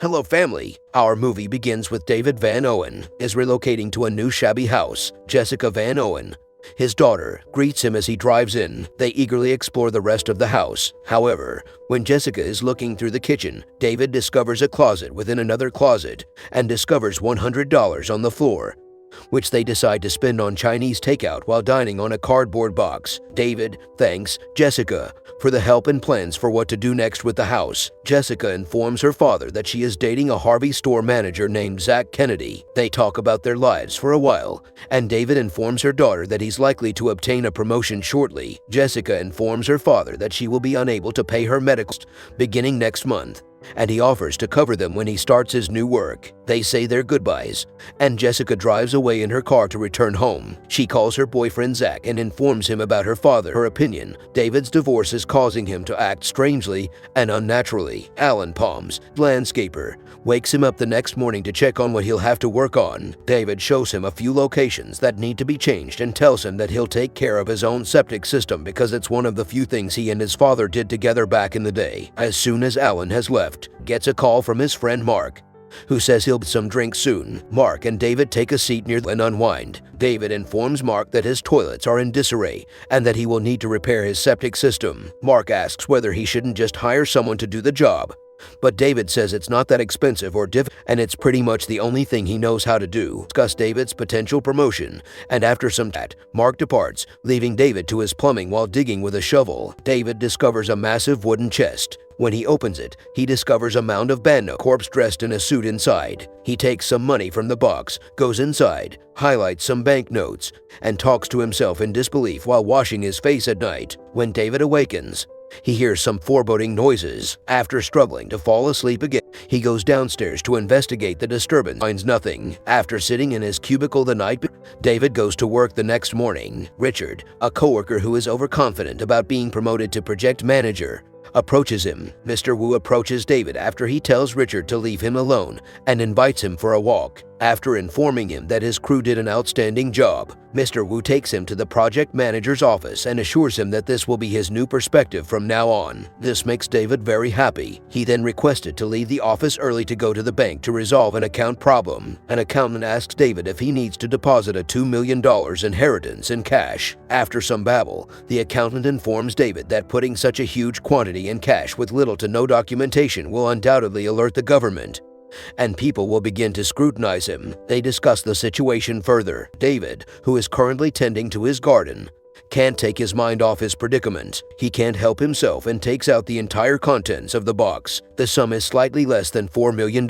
Hello family! Our movie begins with David Van Owen is relocating to a new shabby house. Jessica Van Owen, his daughter, greets him as he drives in. They eagerly explore the rest of the house. However, when Jessica is looking through the kitchen, David discovers a closet within another closet and discovers $100 on the floor, which they decide to spend on Chinese takeout while dining on a cardboard box. David thanks Jessica for the help and plans for what to do next with the house. Jessica informs her father that she is dating a Harvey store manager named Zach Kennedy. They talk about their lives for a while, and David informs her daughter that he's likely to obtain a promotion shortly. Jessica informs her father that she will be unable to pay her medicals beginning next month, and he offers to cover them when he starts his new work. They say their goodbyes, and Jessica drives away in her car to return home. She calls her boyfriend Zach and informs him about her father. Her opinion: David's divorce is causing him to act strangely and unnaturally. Alan Palms, landscaper, wakes him up the next morning to check on what he'll have to work on. David shows him a few locations that need to be changed and tells him that he'll take care of his own septic system because it's one of the few things he and his father did together back in the day. As soon as Alan has left, gets a call from his friend Mark, who says he'll get some drinks soon. Mark and David take a seat near and unwind. David informs Mark that his toilets are in disarray and that he will need to repair his septic system. Mark asks whether he shouldn't just hire someone to do the job, but David says it's not that expensive or difficult, and it's pretty much the only thing he knows how to do. Discuss David's potential promotion, and after some chat, Mark departs, leaving David to his plumbing while digging with a shovel. David discovers a massive wooden chest. When he opens it, he discovers a mound of banknotes, corpse dressed in a suit inside. He takes some money from the box, goes inside, highlights some banknotes, and talks to himself in disbelief while washing his face at night. When David awakens, he hears some foreboding noises. After struggling to fall asleep again, he goes downstairs to investigate the disturbance. Finds nothing. After sitting in his cubicle the night before, David goes to work the next morning. Richard, a coworker who is overconfident about being promoted to project manager, approaches him. Mr. Wu approaches David after he tells Richard to leave him alone and invites him for a walk. After informing him that his crew did an outstanding job, Mr. Wu takes him to the project manager's office and assures him that this will be his new perspective from now on. This makes David very happy. He then requested to leave the office early to go to the bank to resolve an account problem. An accountant asks David if he needs to deposit a $2 million inheritance in cash. After some babble, the accountant informs David that putting such a huge quantity in cash with little to no documentation will undoubtedly alert the government, and people will begin to scrutinize him. They discuss the situation further. David, who is currently tending to his garden, can't take his mind off his predicament. He can't help himself and takes out the entire contents of the box. The sum is slightly less than $4 million.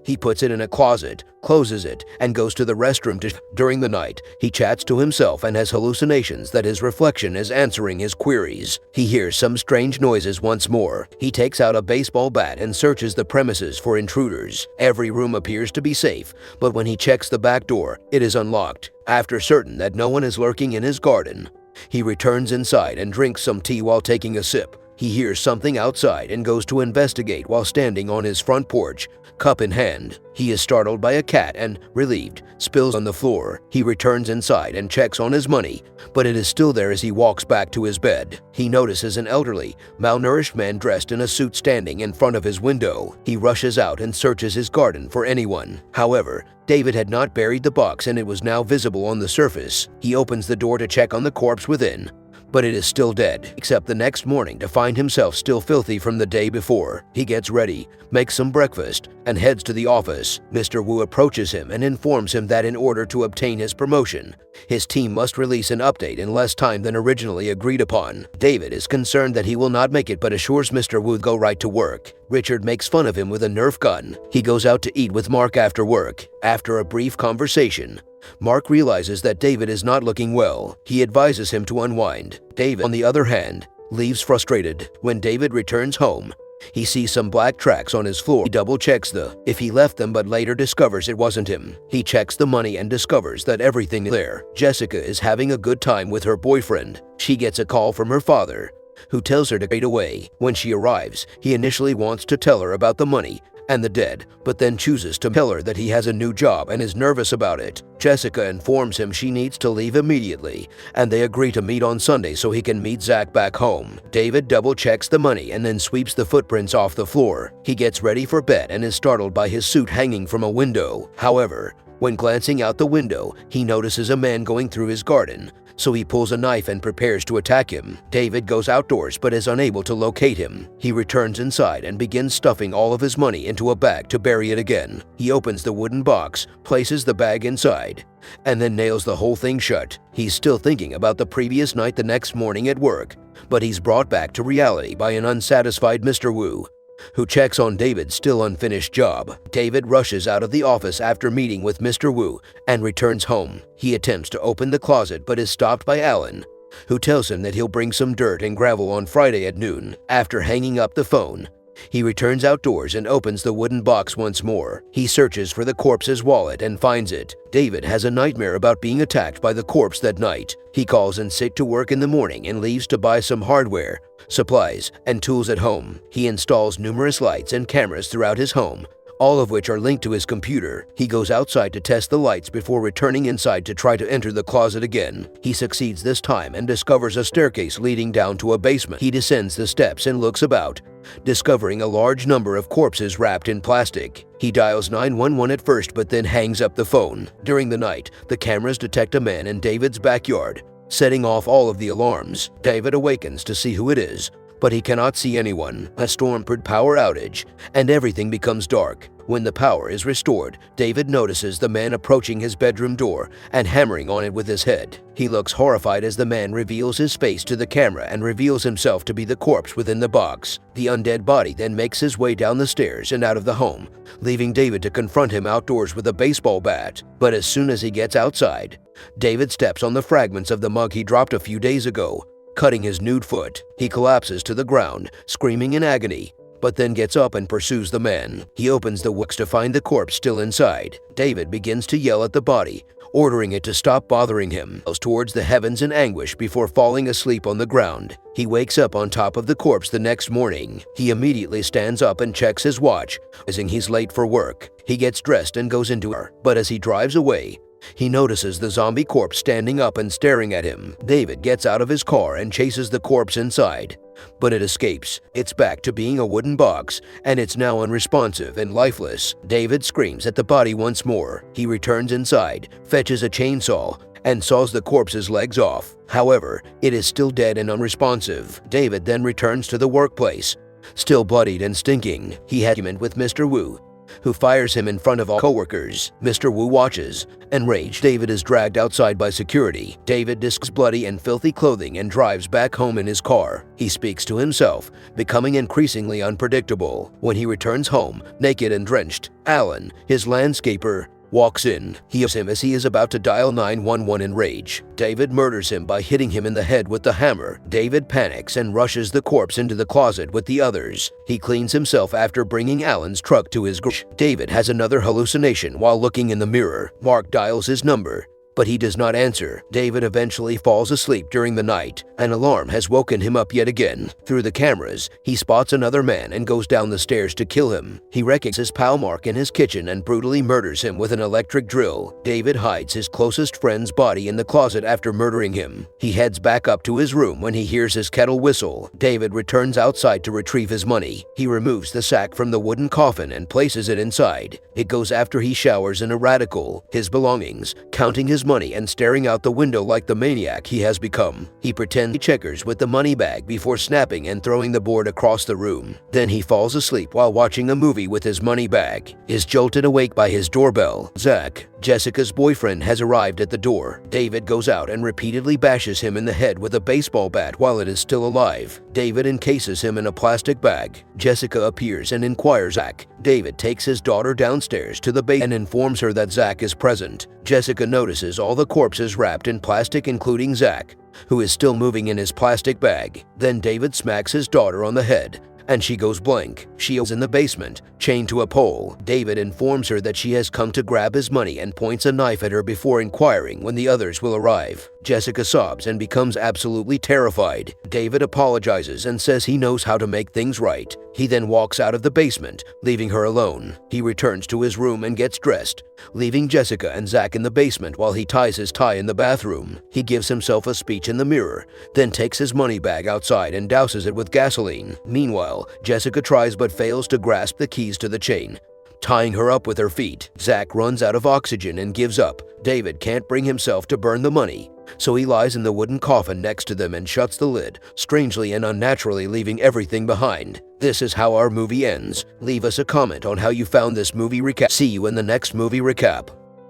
He puts it in a closet, closes it, and goes to the restroom during the night. He chats to himself and has hallucinations that his reflection is answering his queries. He hears some strange noises once more. He takes out a baseball bat and searches the premises for intruders. Every room appears to be safe, but when he checks the back door, it is unlocked. After certain that no one is lurking in his garden, he returns inside and drinks some tea while taking a sip. He hears something outside and goes to investigate while standing on his front porch, cup in hand. He is startled by a cat and, relieved, spills on the floor. He returns inside and checks on his money, but it is still there as he walks back to his bed. He notices an elderly, malnourished man dressed in a suit standing in front of his window. He rushes out and searches his garden for anyone. However, David had not buried the box and it was now visible on the surface. He opens the door to check on the corpse within, but it is still dead, except the next morning to find himself still filthy from the day before. He gets ready, makes some breakfast, and heads to the office. Mr. Wu approaches him and informs him that in order to obtain his promotion, his team must release an update in less time than originally agreed upon. David is concerned that he will not make it but assures Mr. Wu to go right to work. Richard makes fun of him with a Nerf gun. He goes out to eat with Mark after work. After a brief conversation, Mark realizes that David is not looking well. He advises him to unwind. David, on the other hand, leaves frustrated. When David returns home, he sees some black tracks on his floor. He double-checks if he left them but later discovers it wasn't him. He checks the money and discovers that everything is there. Jessica is having a good time with her boyfriend. She gets a call from her father, who tells her to get away. When she arrives, he initially wants to tell her about the money and the dead, but then chooses to tell her that he has a new job and is nervous about it. Jessica informs him she needs to leave immediately, and they agree to meet on Sunday so he can meet Zach back home. David double-checks the money and then sweeps the footprints off the floor. He gets ready for bed and is startled by his suit hanging from a window. However, when glancing out the window, he notices a man going through his garden, so he pulls a knife and prepares to attack him. David goes outdoors but is unable to locate him. He returns inside and begins stuffing all of his money into a bag to bury it again. He opens the wooden box, places the bag inside, and then nails the whole thing shut. He's still thinking about the previous night the next morning at work, but he's brought back to reality by an unsatisfied Mr. Wu, who checks on David's still unfinished job. David rushes out of the office after meeting with Mr. Wu and returns home. He attempts to open the closet but is stopped by Alan, who tells him that he'll bring some dirt and gravel on Friday at noon. After hanging up the phone, he returns outdoors and opens the wooden box once more. He searches for the corpse's wallet and finds it. David has a nightmare about being attacked by the corpse that night. He calls in sick to work in the morning and leaves to buy some hardware, supplies, and tools at home. He installs numerous lights and cameras throughout his home, all of which are linked to his computer. He goes outside to test the lights before returning inside to try to enter the closet again. He succeeds this time and discovers a staircase leading down to a basement. He descends the steps and looks about, discovering a large number of corpses wrapped in plastic. He dials 911 at first but then hangs up the phone. During the night, the cameras detect a man in David's backyard, setting off all of the alarms. David awakens to see who it is, but he cannot see anyone. A storm-put power outage, and everything becomes dark. When the power is restored, David notices the man approaching his bedroom door and hammering on it with his head. He looks horrified as the man reveals his face to the camera and reveals himself to be the corpse within the box. The undead body then makes his way down the stairs and out of the home, leaving David to confront him outdoors with a baseball bat. But as soon as he gets outside, David steps on the fragments of the mug he dropped a few days ago, cutting his nude foot. He collapses to the ground, screaming in agony, but then gets up and pursues the man. He opens the box to find the corpse still inside. David begins to yell at the body, ordering it to stop bothering him. He goes towards the heavens in anguish before falling asleep on the ground. He wakes up on top of the corpse the next morning. He immediately stands up and checks his watch, realizing he's late for work. He gets dressed and goes into her, but as he drives away, he notices the zombie corpse standing up and staring at him. David gets out of his car and chases the corpse inside, but it escapes. It's back to being a wooden box, and it's now unresponsive and lifeless. David screams at the body once more. He returns inside, fetches a chainsaw, and saws the corpse's legs off. However, it is still dead and unresponsive. David then returns to the workplace, still bloodied and stinking. He had an argument with Mr. Wu, who fires him in front of all coworkers. Mr. Wu watches. Enraged, David is dragged outside by security. David discards bloody and filthy clothing and drives back home in his car. He speaks to himself, becoming increasingly unpredictable. When he returns home, naked and drenched, Alan, his landscaper, walks in. He hits him as he is about to dial 911 in rage. David murders him by hitting him in the head with the hammer. David panics and rushes the corpse into the closet with the others. He cleans himself after bringing Alan's truck to his garage. David has another hallucination while looking in the mirror. Mark dials his number, but he does not answer. David eventually falls asleep during the night. An alarm has woken him up yet again. Through the cameras, he spots another man and goes down the stairs to kill him. He recognizes his pal Mark in his kitchen and brutally murders him with an electric drill. David hides his closest friend's body in the closet after murdering him. He heads back up to his room when he hears his kettle whistle. David returns outside to retrieve his money. He removes the sack from the wooden coffin and places it inside. It goes after he showers in a radical, his belongings, counting his money and staring out the window like the maniac he has become. He pretends checkers with the money bag before snapping and throwing the board across the room. Then he falls asleep while watching a movie with his money bag. Is jolted awake by his doorbell. Zach, Jessica's boyfriend, has arrived at the door. David goes out and repeatedly bashes him in the head with a baseball bat while it is still alive. David encases him in a plastic bag. Jessica appears and inquires Zach. David takes his daughter downstairs to the basement and informs her that Zach is present. Jessica notices all the corpses wrapped in plastic, including Zach, who is still moving in his plastic bag. Then David smacks his daughter on the head, and she goes blank. She is in the basement, chained to a pole. David informs her that she has come to grab his money and points a knife at her before inquiring when the others will arrive. Jessica sobs and becomes absolutely terrified. David apologizes and says he knows how to make things right. He then walks out of the basement, leaving her alone. He returns to his room and gets dressed, leaving Jessica and Zach in the basement while he ties his tie in the bathroom. He gives himself a speech in the mirror, then takes his money bag outside and douses it with gasoline. Meanwhile, Jessica tries but fails to grasp the keys to the chain, tying her up with her feet. Zach runs out of oxygen and gives up. David can't bring himself to burn the money, so he lies in the wooden coffin next to them and shuts the lid, strangely and unnaturally leaving everything behind. This is how our movie ends. Leave us a comment on how you found this movie recap. See you in the next movie recap.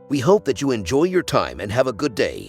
We hope that you enjoy your time and have a good day.